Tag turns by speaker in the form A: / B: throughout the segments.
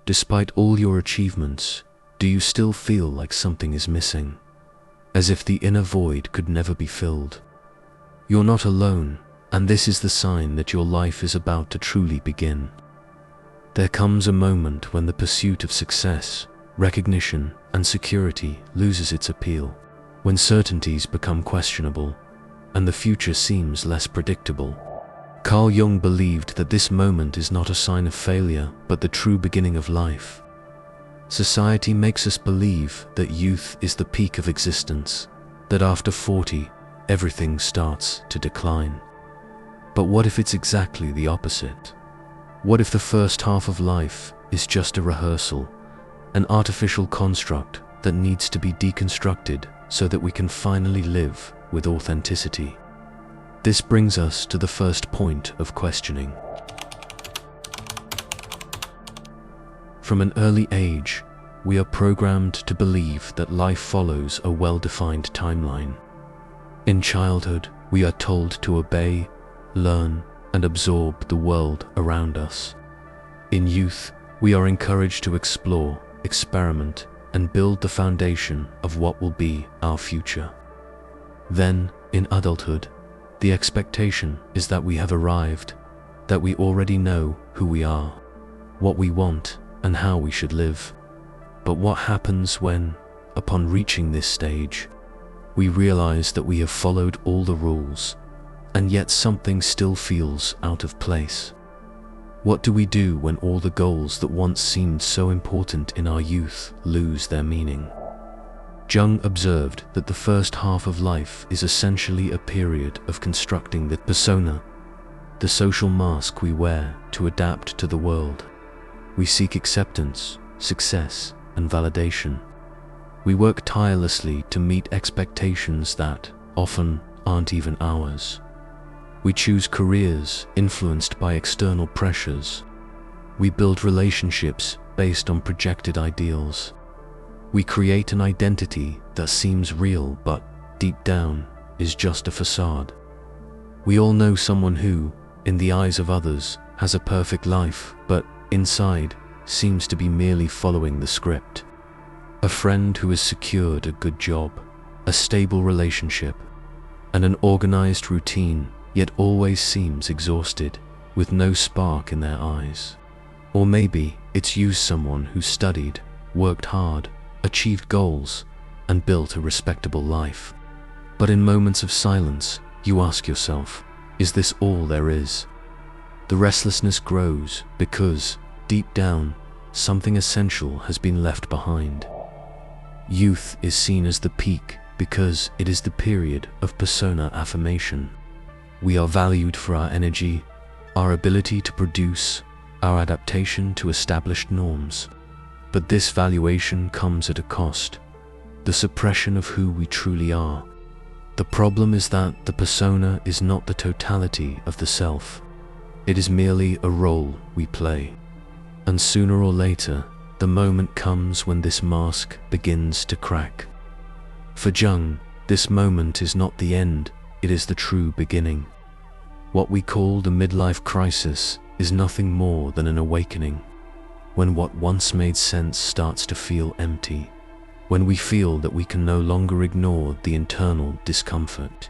A: Despite all your achievements, do you still feel like something is missing? As if the inner void could never be filled? You're not alone, and this is the sign that your life is about to truly begin. There comes a moment when the pursuit of success, recognition, and security loses its appeal, when certainties become questionable, and the future seems less predictable. Carl Jung believed that this moment is not a sign of failure, but the true beginning of life. Society makes us believe that youth is the peak of existence, that after 40, everything starts to decline. But what if it's exactly the opposite? What if the first half of life is just a rehearsal, an artificial construct that needs to be deconstructed so that we can finally live with authenticity? This brings us to the first point of questioning. From an early age, we are programmed to believe that life follows a well-defined timeline. In childhood, we are told to obey, learn, and absorb the world around us. In youth, we are encouraged to explore, experiment, and build the foundation of what will be our future. Then, in adulthood, the expectation is that we have arrived, that we already know who we are, what we want, and how we should live. But what happens when, upon reaching this stage, we realize that we have followed all the rules, and yet something still feels out of place? What do we do when all the goals that once seemed so important in our youth lose their meaning? Jung observed that the first half of life is essentially a period of constructing the persona, the social mask we wear to adapt to the world. We seek acceptance, success, and validation. We work tirelessly to meet expectations that often aren't even ours. We choose careers influenced by external pressures. We build relationships based on projected ideals. We create an identity that seems real but, deep down, is just a facade. We all know someone who, in the eyes of others, has a perfect life, but inside, seems to be merely following the script. A friend who has secured a good job, a stable relationship, and an organized routine, yet always seems exhausted, with no spark in their eyes. Or maybe it's you, someone who studied, worked hard, achieved goals, and built a respectable life. But in moments of silence, you ask yourself, is this all there is? The restlessness grows because, deep down, something essential has been left behind. Youth is seen as the peak because it is the period of persona affirmation. We are valued for our energy, our ability to produce, our adaptation to established norms. But this valuation comes at a cost, the suppression of who we truly are. The problem is that the persona is not the totality of the self. It is merely a role we play. And sooner or later, the moment comes when this mask begins to crack. For Jung, this moment is not the end, it is the true beginning. What we call the midlife crisis is nothing more than an awakening, when what once made sense starts to feel empty, when we feel that we can no longer ignore the internal discomfort.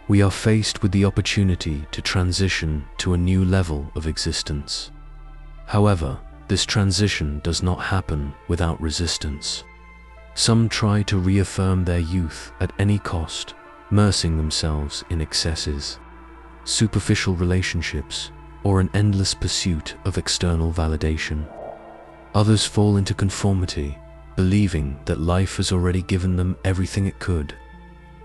A: We are faced with the opportunity to transition to a new level of existence. However, this transition does not happen without resistance. Some try to reaffirm their youth at any cost, immersing themselves in excesses, superficial relationships, or an endless pursuit of external validation. Others fall into conformity, believing that life has already given them everything it could.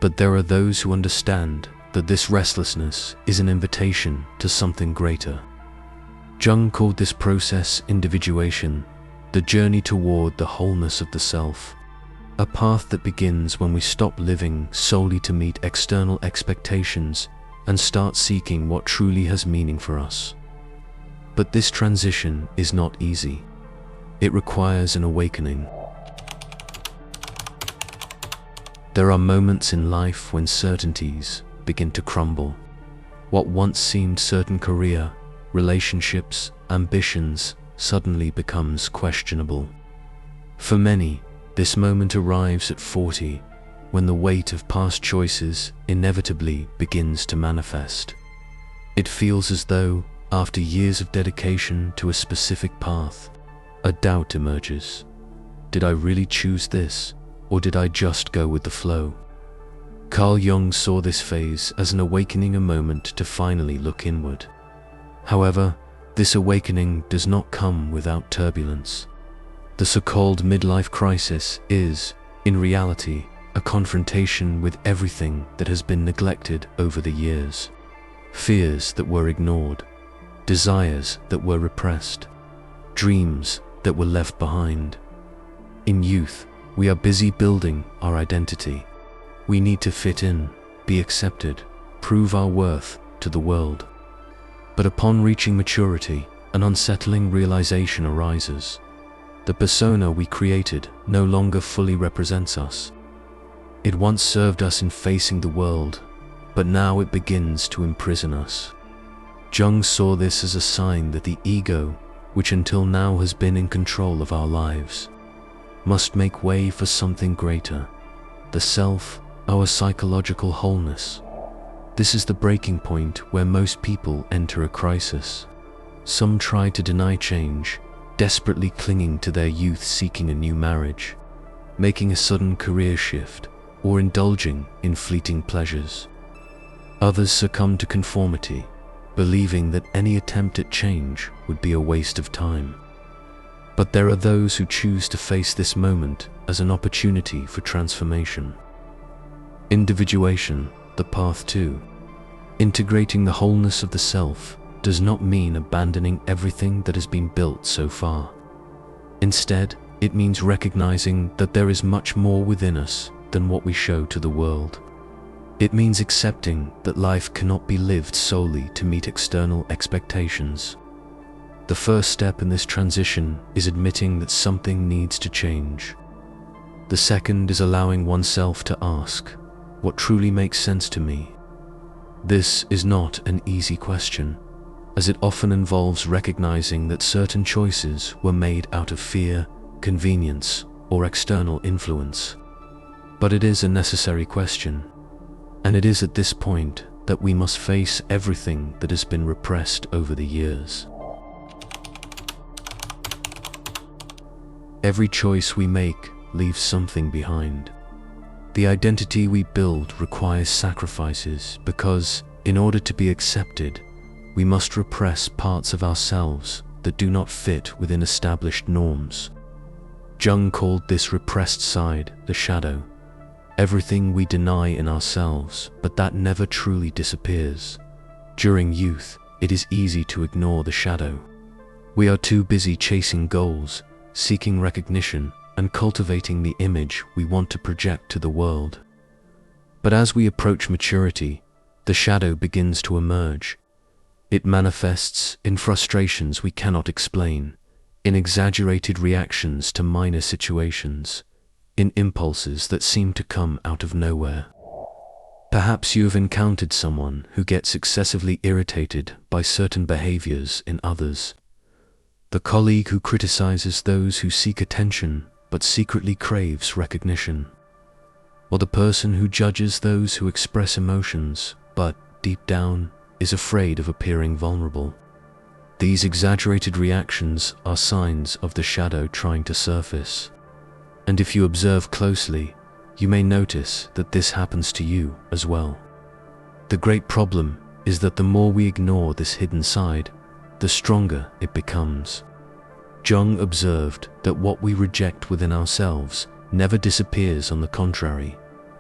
A: But there are those who understand that this restlessness is an invitation to something greater. Jung called this process individuation, the journey toward the wholeness of the self, a path that begins when we stop living solely to meet external expectations and start seeking what truly has meaning for us. But this transition is not easy. It requires an awakening. There are moments in life when certainties begin to crumble. What once seemed certain career, relationships, ambitions suddenly becomes questionable. For many, this moment arrives at 40, when the weight of past choices inevitably begins to manifest. It feels as though, after years of dedication to a specific path, a doubt emerges. Did I really choose this, or did I just go with the flow? Carl Jung saw this phase as an awakening, a moment to finally look inward. However, this awakening does not come without turbulence. The so-called midlife crisis is, in reality, a confrontation with everything that has been neglected over the years. Fears that were ignored, desires that were repressed, dreams that were left behind. In youth, we are busy building our identity. We need to fit in, be accepted, prove our worth to the world. But upon reaching maturity, an unsettling realization arises. The persona we created no longer fully represents us. It once served us in facing the world, but now it begins to imprison us. Jung saw this as a sign that the ego, which until now has been in control of our lives, must make way for something greater, the self, our psychological wholeness. This is the breaking point where most people enter a crisis. Some try to deny change, desperately clinging to their youth, seeking a new marriage, making a sudden career shift, or indulging in fleeting pleasures. Others succumb to conformity, believing that any attempt at change would be a waste of time. But there are those who choose to face this moment as an opportunity for transformation. Individuation, the path to. Integrating the wholeness of the self does not mean abandoning everything that has been built so far. Instead, it means recognizing that there is much more within us than what we show to the world. It means accepting that life cannot be lived solely to meet external expectations. The first step in this transition is admitting that something needs to change. The second is allowing oneself to ask, what truly makes sense to me? This is not an easy question, as it often involves recognizing that certain choices were made out of fear, convenience, or external influence. But it is a necessary question, and it is at this point that we must face everything that has been repressed over the years. Every choice we make leaves something behind. The identity we build requires sacrifices because, in order to be accepted, we must repress parts of ourselves that do not fit within established norms. Jung called this repressed side the shadow. Everything we deny in ourselves, but that never truly disappears. During youth, it is easy to ignore the shadow. We are too busy chasing goals, seeking recognition, and cultivating the image we want to project to the world. But as we approach maturity, the shadow begins to emerge. It manifests in frustrations we cannot explain, in exaggerated reactions to minor situations, in impulses that seem to come out of nowhere. Perhaps you have encountered someone who gets excessively irritated by certain behaviors in others. The colleague who criticizes those who seek attention but secretly craves recognition. Or the person who judges those who express emotions but, deep down, is afraid of appearing vulnerable. These exaggerated reactions are signs of the shadow trying to surface. And if you observe closely, you may notice that this happens to you as well. The great problem is that the more we ignore this hidden side, the stronger it becomes. Jung observed that what we reject within ourselves never disappears. On the contrary,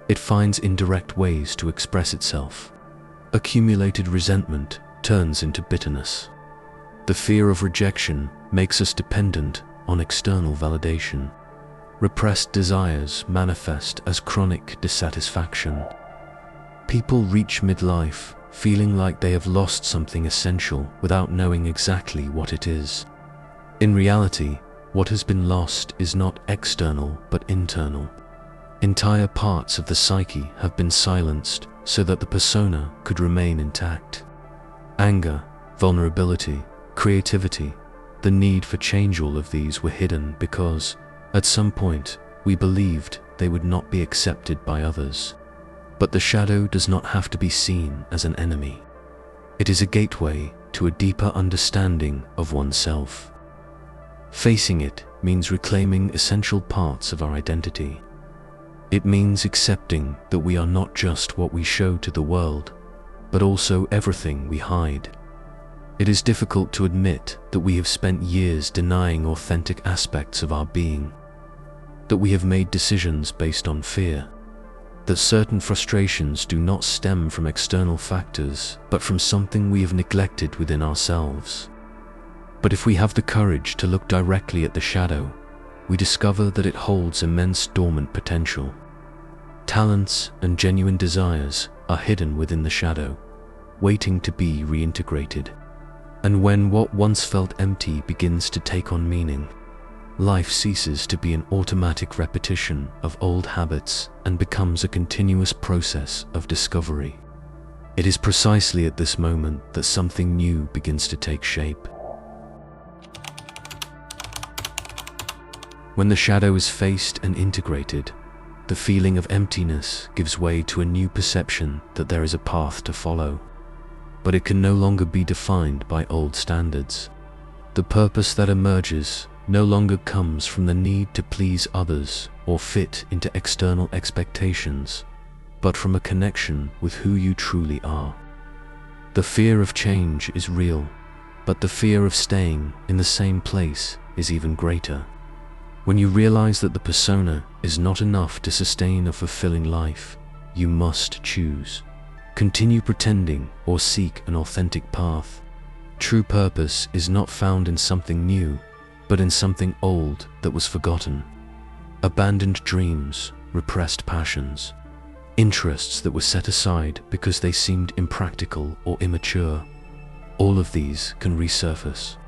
A: it finds indirect ways to express itself. Accumulated resentment turns into bitterness. The fear of rejection makes us dependent on external validation. Repressed desires manifest as chronic dissatisfaction. People reach midlife feeling like they have lost something essential without knowing exactly what it is. In reality, what has been lost is not external but internal. Entire parts of the psyche have been silenced so that the persona could remain intact. Anger, vulnerability, creativity, the need for change, all of these were hidden because, at some point, we believed they would not be accepted by others. But the shadow does not have to be seen as an enemy. It is a gateway to a deeper understanding of oneself. Facing it means reclaiming essential parts of our identity. It means accepting that we are not just what we show to the world, but also everything we hide. It is difficult to admit that we have spent years denying authentic aspects of our being, that we have made decisions based on fear, that certain frustrations do not stem from external factors, but from something we have neglected within ourselves. But if we have the courage to look directly at the shadow, we discover that it holds immense dormant potential. Talents and genuine desires are hidden within the shadow, waiting to be reintegrated. And when what once felt empty begins to take on meaning, life ceases to be an automatic repetition of old habits and becomes a continuous process of discovery. It is precisely at this moment that something new begins to take shape. When the shadow is faced and integrated, the feeling of emptiness gives way to a new perception that there is a path to follow. But it can no longer be defined by old standards. The purpose that emerges no longer comes from the need to please others or fit into external expectations, but from a connection with who you truly are. The fear of change is real, but the fear of staying in the same place is even greater. When you realize that the persona is not enough to sustain a fulfilling life, you must choose. Continue pretending or seek an authentic path. True purpose is not found in something new, but in something old that was forgotten. Abandoned dreams, repressed passions, interests that were set aside because they seemed impractical or immature. All of these can resurface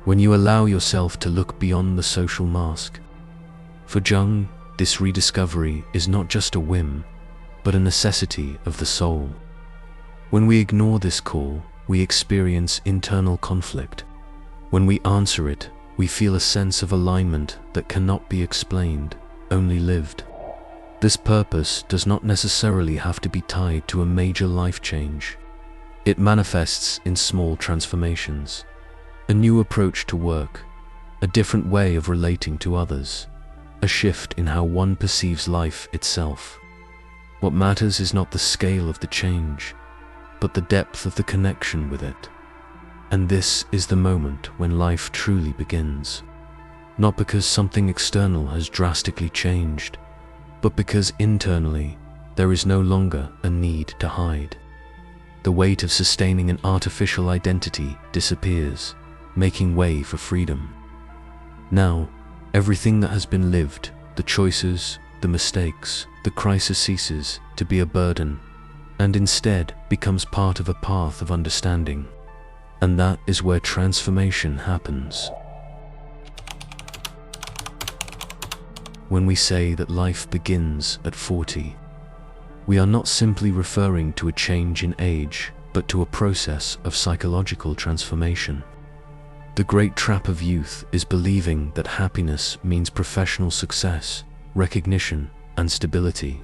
A: when you allow yourself to look beyond the social mask. For Jung, this rediscovery is not just a whim, but a necessity of the soul. When we ignore this call, we experience internal conflict. When we answer it, we feel a sense of alignment that cannot be explained, only lived. This purpose does not necessarily have to be tied to a major life change. It manifests in small transformations. A new approach to work, a different way of relating to others, a shift in how one perceives life itself. What matters is not the scale of the change, but the depth of the connection with it. And this is the moment when life truly begins. Not because something external has drastically changed, but because internally there is no longer a need to hide. The weight of sustaining an artificial identity disappears, making way for freedom. Now, everything that has been lived, the choices, the mistakes, the crisis ceases to be a burden, and instead becomes part of a path of understanding. And that is where transformation happens. When we say that life begins at 40, we are not simply referring to a change in age, but to a process of psychological transformation. The great trap of youth is believing that happiness means professional success, recognition, and stability.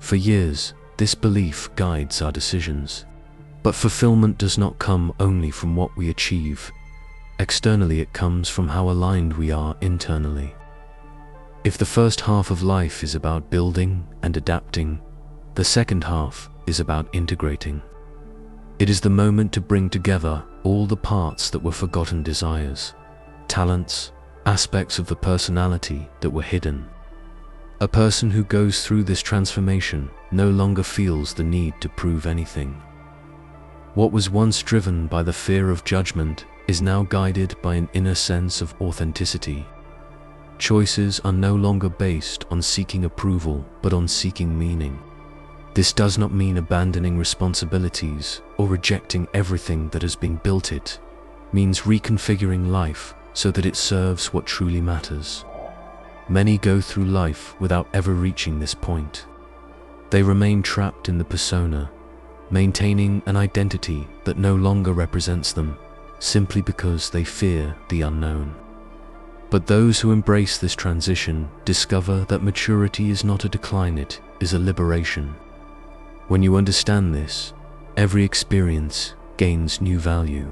A: For years, this belief guides our decisions. But fulfillment does not come only from what we achieve. Externally, it comes from how aligned we are internally. If the first half of life is about building and adapting, the second half is about integrating. It is the moment to bring together all the parts that were forgotten desires, talents, aspects of the personality that were hidden. A person who goes through this transformation no longer feels the need to prove anything. What was once driven by the fear of judgment is now guided by an inner sense of authenticity. Choices are no longer based on seeking approval, but on seeking meaning. This does not mean abandoning responsibilities or rejecting everything that has been built. It means reconfiguring life so that it serves what truly matters. Many go through life without ever reaching this point. They remain trapped in the persona, maintaining an identity that no longer represents them, simply because they fear the unknown. But those who embrace this transition discover that maturity is not a decline, it is a liberation. When you understand this, every experience gains new value.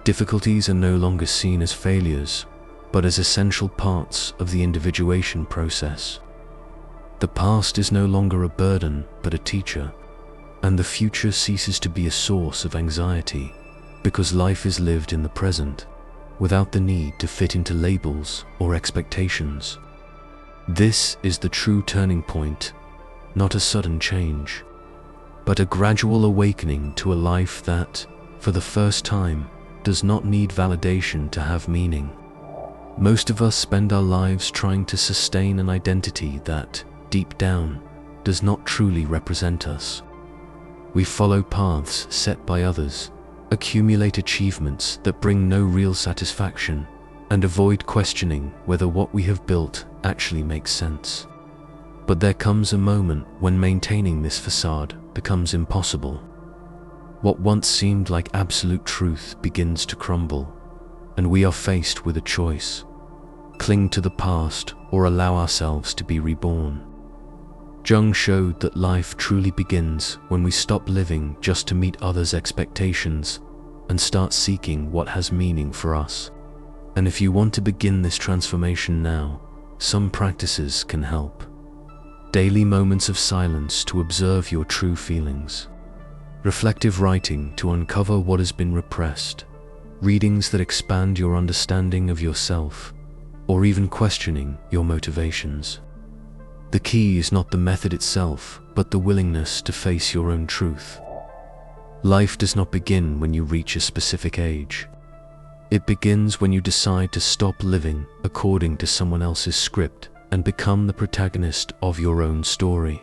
A: Difficulties are no longer seen as failures, but as essential parts of the individuation process. The past is no longer a burden, but a teacher, and the future ceases to be a source of anxiety, because life is lived in the present, without the need to fit into labels or expectations. This is the true turning point, not a sudden change, but a gradual awakening to a life that, for the first time, does not need validation to have meaning. Most of us spend our lives trying to sustain an identity that, deep down, does not truly represent us. We follow paths set by others, accumulate achievements that bring no real satisfaction, and avoid questioning whether what we have built actually makes sense. But there comes a moment when maintaining this facade becomes impossible. What once seemed like absolute truth begins to crumble, and we are faced with a choice: cling to the past or allow ourselves to be reborn. Jung showed that life truly begins when we stop living just to meet others' expectations and start seeking what has meaning for us. And if you want to begin this transformation now, some practices can help. Daily moments of silence to observe your true feelings. Reflective writing to uncover what has been repressed. Readings that expand your understanding of yourself, or even questioning your motivations. The key is not the method itself, but the willingness to face your own truth. Life does not begin when you reach a specific age. It begins when you decide to stop living according to someone else's script and become the protagonist of your own story.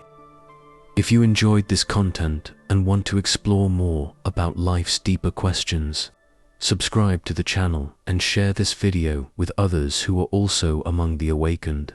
A: If you enjoyed this content and want to explore more about life's deeper questions, subscribe to the channel and share this video with others who are also among the awakened.